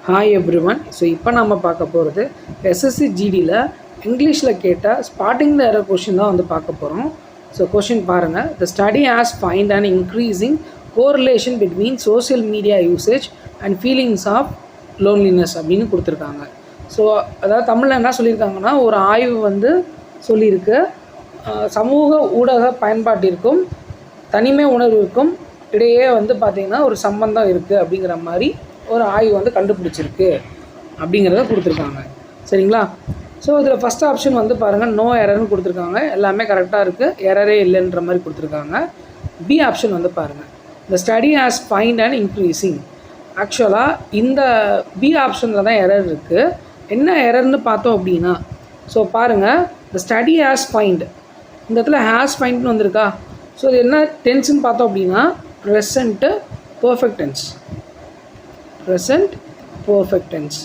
Hi everyone. So இப்போ நம்ம பார்க்க போகிறது எஸ்எஸ்சி ஜிடியில் இங்கிலீஷில் கேட்டால் ஸ்பாட்டிங்கில் எரர் கொஷின் தான் வந்து பார்க்க போகிறோம். ஸோ கொஷின் பாருங்கள். The study has find and increasing correlation between social media usage and feelings of loneliness அப்படின்னு கொடுத்துருக்காங்க. ஸோ அதாவது தமிழில் என்ன சொல்லியிருக்காங்கன்னா, ஒரு ஆய்வு வந்து சொல்லியிருக்கு, சமூக ஊடக பயன்பாட்டிற்கும் தனிமை உணர்வுக்கும் இடையே வந்து பார்த்திங்கன்னா ஒரு சம்பந்தம் இருக்குது அப்படிங்கிற மாதிரி ஒரு ஆய்வு வந்து கண்டுபிடிச்சிருக்கு அப்படிங்கிறத கொடுத்துருக்காங்க. சரிங்களா? ஸோ இதில் ஃபஸ்ட் ஆப்ஷன் வந்து பாருங்கள், நோ எரர்னு கொடுத்துருக்காங்க. எல்லாமே கரெக்டாக இருக்குது, எரரே இல்லைன்ற மாதிரி கொடுத்துருக்காங்க. பி ஆப்ஷன் வந்து பாருங்கள், the study has find and increasing. ஆக்சுவலாக இந்த பி ஆப்ஷனில் தான் எரர் இருக்குது. என்ன எரர்னு பார்த்தோம் அப்படின்னா, ஸோ பாருங்கள், த ஸ்டடி ஹேஸ் ஃபைண்ட், இந்த இடத்துல ஹேஸ் ஃபைண்ட்னு வந்திருக்கா. ஸோ இது என்ன டென்ஸ்ன்னு பார்த்தோம் அப்படின்னா, present perfect tense. present perfect tense.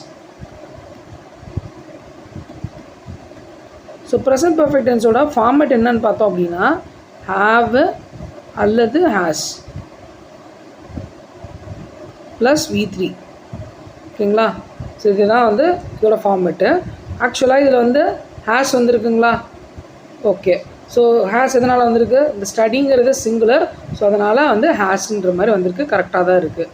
So present perfect tense ஓட ஃபார்மேட் என்னன்னு பார்த்தோம் அப்படின்னா, have அல்லது has ப்ளஸ் V3. ஓகேங்களா? ஸோ இதுதான் வந்து இதோட ஃபார்மேட்டு. ஆக்சுவலாக இதில் வந்து has வந்துருக்குங்களா? ஓகே. ஸோ ஹேஸ் எதனால் வந்திருக்கு? இந்த ஸ்டடிங்கிறது சிங்குலர், ஸோ அதனால் வந்து ஹேஸ்ன்ற மாதிரி வந்திருக்கு. கரெக்டாக தான் இருக்குது.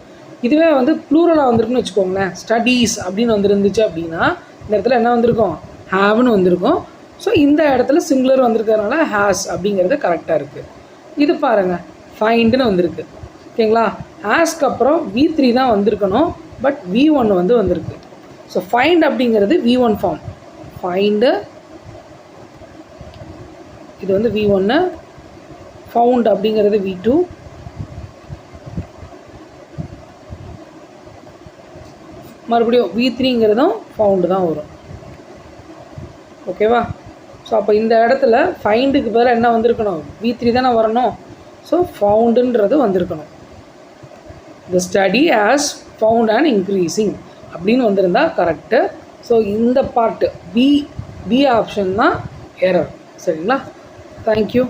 இதுவே வந்து ப்ளூரலாக வந்திருக்குன்னு வச்சுக்கோங்களேன், ஸ்டடீஸ் அப்படின்னு வந்துருந்துச்சு அப்படின்னா இந்த இடத்துல என்ன வந்திருக்கும்? ஹேவ்னு வந்திருக்கும். ஸோ இந்த இடத்துல சிங்குலர் வந்திருக்கிறதுனால ஹேஸ் அப்படிங்கிறது கரெக்டாக இருக்குது. இது பாருங்கள், ஃபைண்டுன்னு வந்திருக்கு. ஓகேங்களா? ஹேஸ்க்கு அப்புறம் V3 தான் வந்திருக்கணும், பட் V1 வந்து வந்திருக்கு. ஸோ ஃபைண்ட் அப்படிங்கிறது V1 ஃபார்ம். ஃபைண்டு இது வந்து V1, ஃபவுண்ட் அப்படிங்கிறது V2, மறுபடியும் V3ங்கிறதும் ஃபவுண்டு தான் வரும். ஓகேவா? ஸோ அப்போ இந்த இடத்துல ஃபைண்டுக்கு பதிலாக என்ன வந்திருக்கணும்? V3 தானே வரணும். ஸோ ஃபவுண்டுன்றது வந்திருக்கணும். த study has found and increasing அப்படின்னு வந்திருந்தால் கரெக்டு. ஸோ இந்த பார்ட்டு பி ஆப்ஷன் தான் எரர். சரிங்களா? தேங்க்யூ.